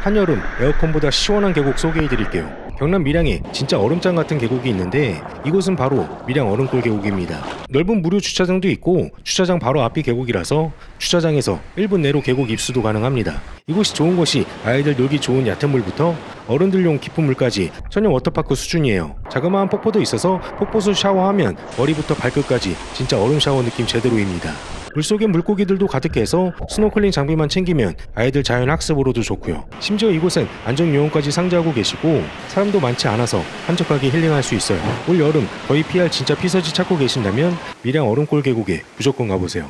한여름 에어컨보다 시원한 계곡 소개해드릴게요. 경남 밀양에 진짜 얼음장 같은 계곡이 있는데 이곳은 바로 밀양 얼음골 계곡입니다. 넓은 무료 주차장도 있고 주차장 바로 앞이 계곡이라서 주차장에서 1분 내로 계곡 입수도 가능합니다. 이곳이 좋은 것이 아이들 놀기 좋은 얕은 물부터 어른들용 깊은 물까지 천연 워터파크 수준이에요. 자그마한 폭포도 있어서 폭포수 샤워하면 머리부터 발끝까지 진짜 얼음 샤워 느낌 제대로입니다. 물속에 물고기들도 가득해서 스노클링 장비만 챙기면 아이들 자연 학습으로도 좋고요. 심지어 이곳은 안전요원까지 상주하고 계시고 사람도 많지 않아서 한적하게 힐링할 수 있어요. 올 여름 거의 피할 진짜 피서지 찾고 계신다면 밀양 얼음골 계곡에 무조건 가보세요.